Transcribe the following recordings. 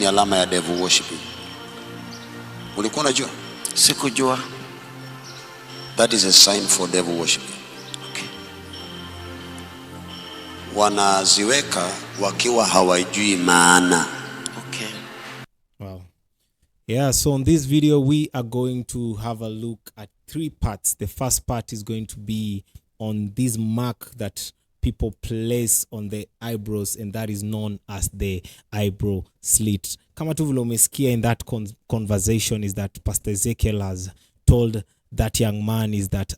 ni alama ya devil worshiping. Ulikuwa unajua? Sikujua. That is a sign for devil worshiping. Okay. Wanaziweka wakiwa hawajui maana. Okay. Wow. Yeah, so on this video we are going to have a look at 3 parts. The first part is going to be on this mark that people place on the eyebrows, and that is known as the eyebrow slit. Kama tu vile umesikia in that conversation is that Pastor Ezekiel has told that young man is that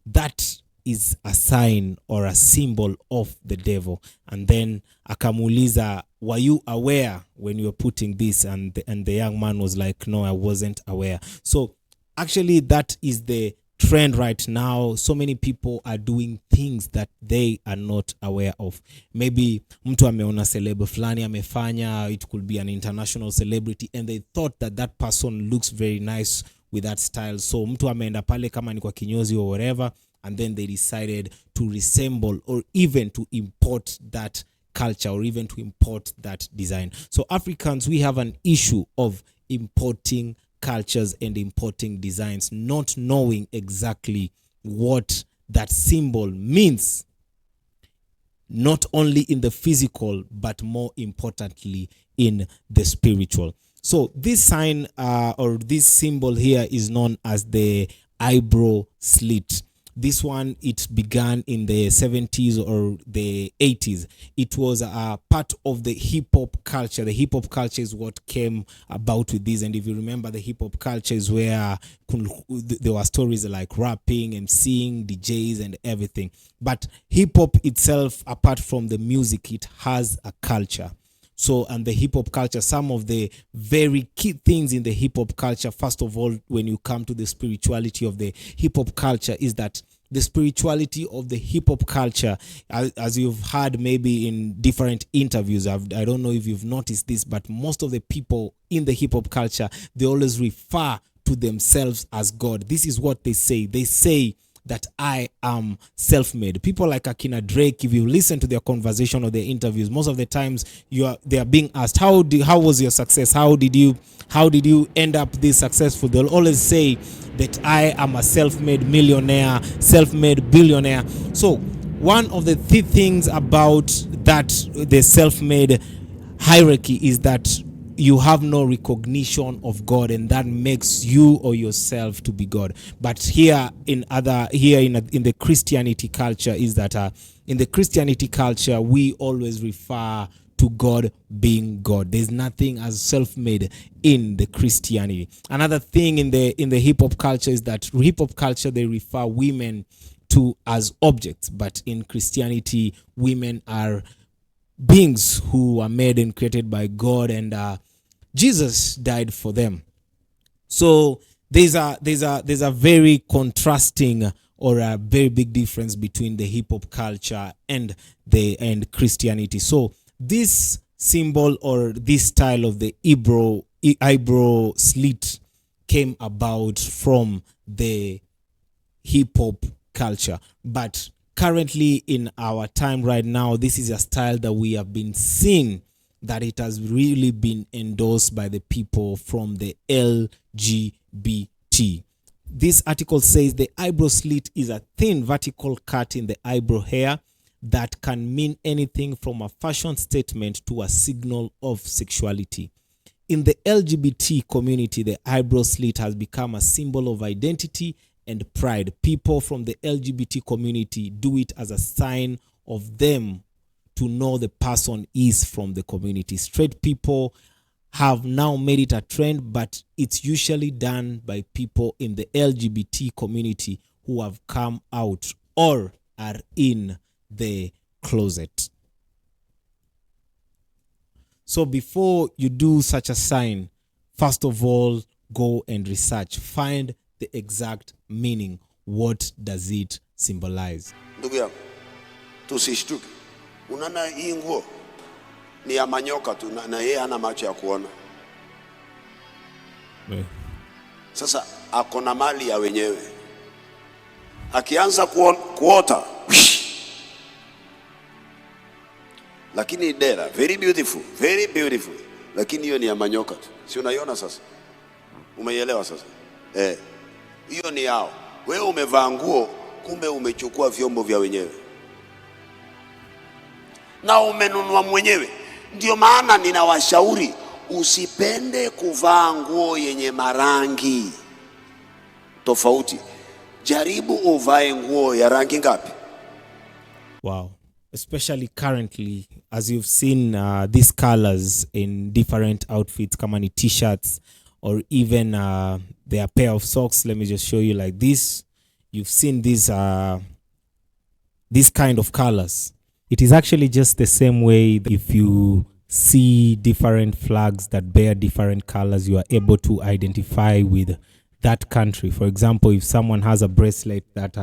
that is a sign or a symbol of the devil. And then akamuuliza, were you aware when you were putting this? And the young man was like, no, I wasn't aware. So actually that is the trend right now. So many people are doing things that they are not aware of. Maybe mtu ameona celeb fulani amefanya, it could be an international celebrity, and they thought that that person looks very nice with that style. So mtu ameenda pale kama ni kwa kinyozi or whatever, and then they decided to resemble or even to import that culture or even to import that design. So Africans, we have an issue of importing cultures and importing designs, not knowing exactly what that symbol means, not only in the physical, but more importantly in the spiritual. So this sign or this symbol here is known as the eyebrow slit. This one, it began in the 70s or the 80s. It was a part of the hip-hop culture. The hip-hop culture is what came about with this. And if you remember, the hip-hop culture is where there were stories like rapping and singing, DJs and everything. But hip-hop itself, apart from the music, it has a culture. So, and the hip-hop culture, some of the very key things in the hip-hop culture, first of all, when you come to the spirituality of the hip-hop culture, is that the spirituality of the hip-hop culture, as you've heard maybe in different interviews, I don't know if you've noticed this, but most of the people in the hip-hop culture, they always refer to themselves as God. This is what they say. They say that I am self-made. People like Akina Drake, if you listen to their conversation or their interviews, most of the times they are being asked, how was your success? How did you end up this successful? They'll always say that I am a self-made millionaire, self-made billionaire. So one of the things about that, the self-made hierarchy, is that you have no recognition of God, and that makes you or yourself to be God. But here in the Christianity culture is that in the Christianity culture we always refer to God being God. There's nothing as self-made in the Christianity. Another thing in the hip-hop culture is that hip-hop culture, they refer women to as objects, but in Christianity women are beings who are made and created by God, and Jesus died for them. So there's a very contrasting or a very big difference between the hip hop culture and Christianity. So this symbol or this style of the eyebrow slit came about from the hip hop culture, but currently in our time right now, this is a style that we have been seeing that it has really been endorsed by the people from the LGBT. This article says the eyebrow slit is a thin vertical cut in the eyebrow hair that can mean anything from a fashion statement to a signal of sexuality. In the LGBT community, the eyebrow slit has become a symbol of identity and pride. People from the LGBT community do it as a sign of them to know the person is from the community. Straight people have now made it a trend, but it's usually done by people in the LGBT community who have come out or are in the closet. So before you do such a sign, first of all, go and research. Find the exact meaning. What does it symbolize? Ndugu yangu, tusishtuke. Unaona hii nguo ni ya manyoka tu, na yeye hana macho ya kuona. Sasa akona mali ya wenyewe. Akianza kuota. Lakini dera, very beautiful, lakini hiyo ni ya manyoka tu. Si unaiona sasa? Umeielewa sasa? Hiyo ni yao. Wewe umevaa nguo, kumbe umechukua vyombo vya wenyewe na umenunua mwenyewe. Ndio maana ninawashauri usipende kuvaa nguo yenye marangi tofauti. Jaribu uvae nguo ya rangi ngapi? Wow. Especially currently, as you've seen these colors in different outfits, kama ni t-shirts or even their pair of socks. Let me just show you like this. You've seen these kind of colors. It is actually just the same way if you see different flags that bear different colors, you are able to identify with that country. For example, if someone has a bracelet that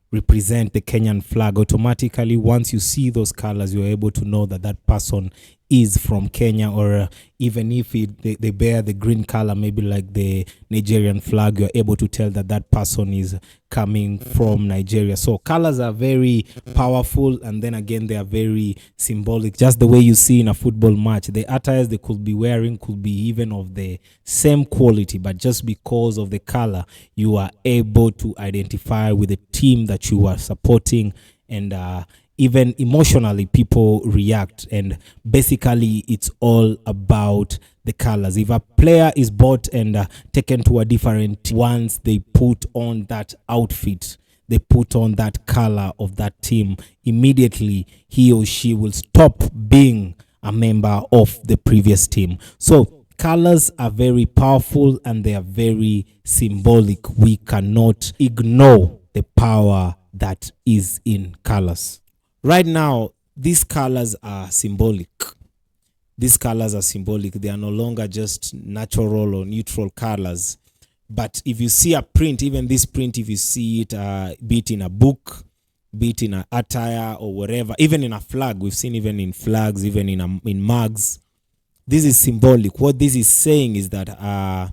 represent the Kenyan flag, automatically once you see those colors, you're able to know that that person is from Kenya. Or even if they bear the green color, maybe like the Nigerian flag, you're able to tell that that person is coming from Nigeria. So colors are very powerful, and then again they are very symbolic. Just the way you see in a football match, the attires they could be wearing could be even of the same quality, but just because of the color, you are able to identify with the team that you are supporting. And even emotionally people react, and basically it's all about the colors. If a player is bought and taken to a different team, once they put on that outfit, they put on that color of that team, immediately he or she will stop being a member of the previous team. So colors are very powerful and they are very symbolic. We cannot ignore the power that is in colors. Right now, these colors are symbolic. These colors are symbolic. They are no longer just natural or neutral colors. But if you see a print, even this print, if you see it, be it in a book, be it in an attire or whatever, even in a flag, we've seen even in flags, even in mugs, this is symbolic. What this is saying is that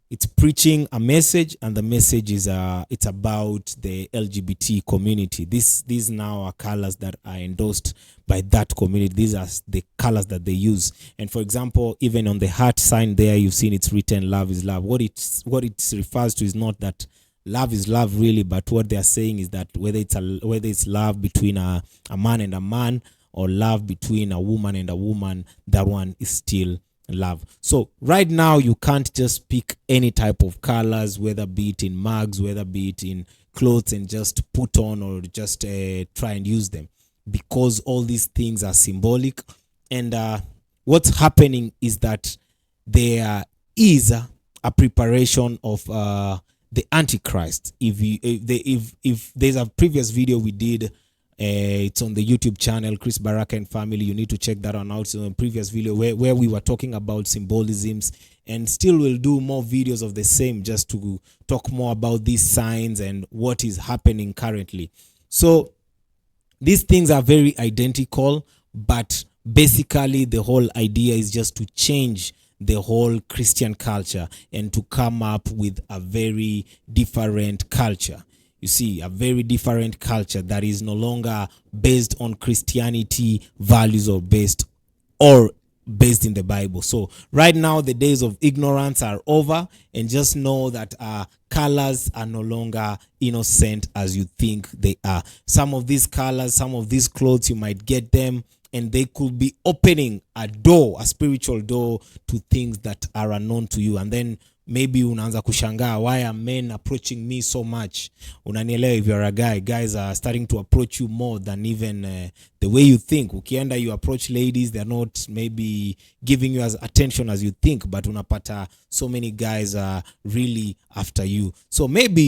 it's preaching a message, and the message is it's about the LGBT community. These now are colors that are endorsed by that community. These are the colors that they use. And for example, even on the heart sign there, you've seen it's written "Love is love." What it refers to is not that love is love really, but what they are saying is that whether it's love between a man and a man, or love between a woman and a woman, that one is still love. So right now you can't just pick any type of colors, whether be it in mugs, whether be it in clothes, and just put on or just try and use them, because all these things are symbolic. And what's happening is that there is a preparation of the Antichrist. If there's a previous video we did, it's on the YouTube channel, Chris Baraka and Family. You need to check that one out. So in a previous video where we were talking about symbolisms, and still we'll do more videos of the same, just to talk more about these signs and what is happening currently. So these things are very identical, but basically the whole idea is just to change the whole Christian culture and to come up with a very different culture. You see, a very different culture that is no longer based on Christianity values, or based in the Bible. So right now, the days of ignorance are over, and just know that colors are no longer innocent as you think they are. Some of these colors, some of these clothes, you might get them, and they could be opening a door, a spiritual door, to things that are unknown to you. And then maybe unaanza kushangaa, why are men approaching me so much? Unanielewa? If you're a guy, guys are starting to approach you more than even the way you think. Ukienda, you approach ladies, they're not maybe giving you as attention as you think, but unapata so many guys are really after you. So maybe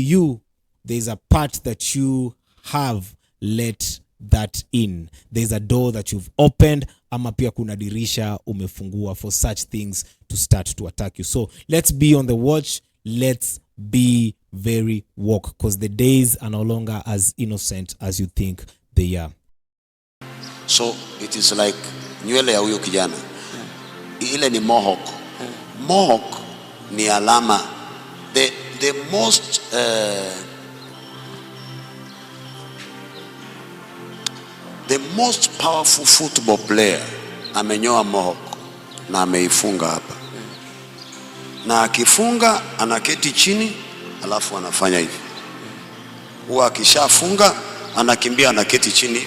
there's a part that you have let that in. There's a door that you've opened, ama pia kuna dirisha umefungua for such things to start to attack you. So let's be on the watch. Let's be very woke, because the days are no longer as innocent as you think they are. So it is like nywele ya huyo kijana, ile ni mohawk. Mohawk ni alama. The most powerful football player amenyoa mohawk. na ameifunga hapa, na akifunga anaketi chini alafu anafanya hivi. Huwa akishafunga anakimbia anaketi chini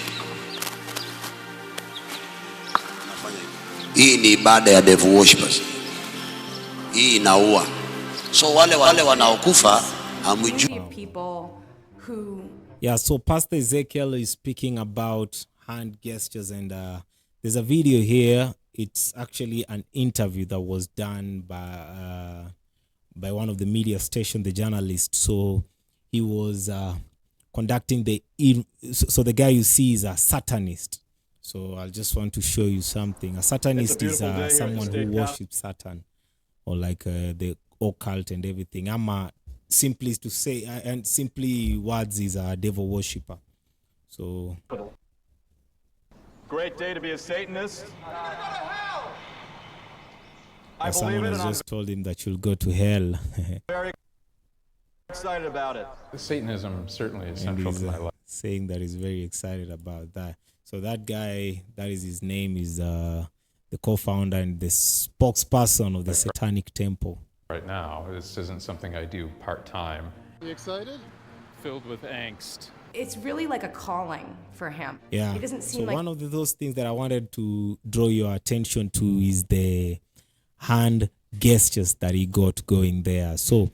anafanya hivi. Hii ni ibada ya devil worshippers. Hii inaua. So wale wanaokufa hamjui. Yeah, so Pastor Ezekiel is speaking about hand gestures, and there's a video here. It's actually an interview that was done by one of the media station, the journalist. So he was conducting so the guy you see is a satanist. So I just want to show you something. A satanist is someone who worships Satan, or like the occult and everything. Simply to say, and simply words, is a devil worshipper. So great day to be a Satanist. Someone has just told him that you'll go to hell. Very excited about it. Satanism certainly is central to my life. Saying that he's very excited about that. So that guy, that is his name, is the co-founder and the spokesperson of the Satanic Temple. Right now, this isn't something I do part-time. You excited? Filled with angst. It's really like a calling for him. Yeah. It doesn't seem so like one of those things that I wanted to draw your attention to is the hand gestures that he got going there. So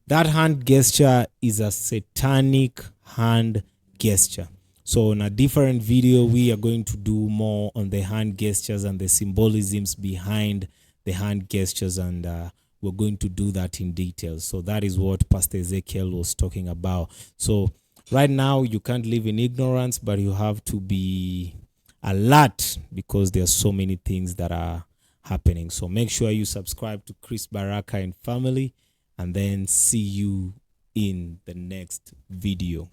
that hand gesture is a satanic hand gesture. So in a different video, we are going to do more on the hand gestures and the symbolisms behind the hand gestures, and we're going to do that in detail. So that is what Pastor Ezekiel was talking about. So right now, you can't live in ignorance, but you have to be alert because there are so many things that are happening. So make sure you subscribe to Chris Baraka and family, and then see you in the next video.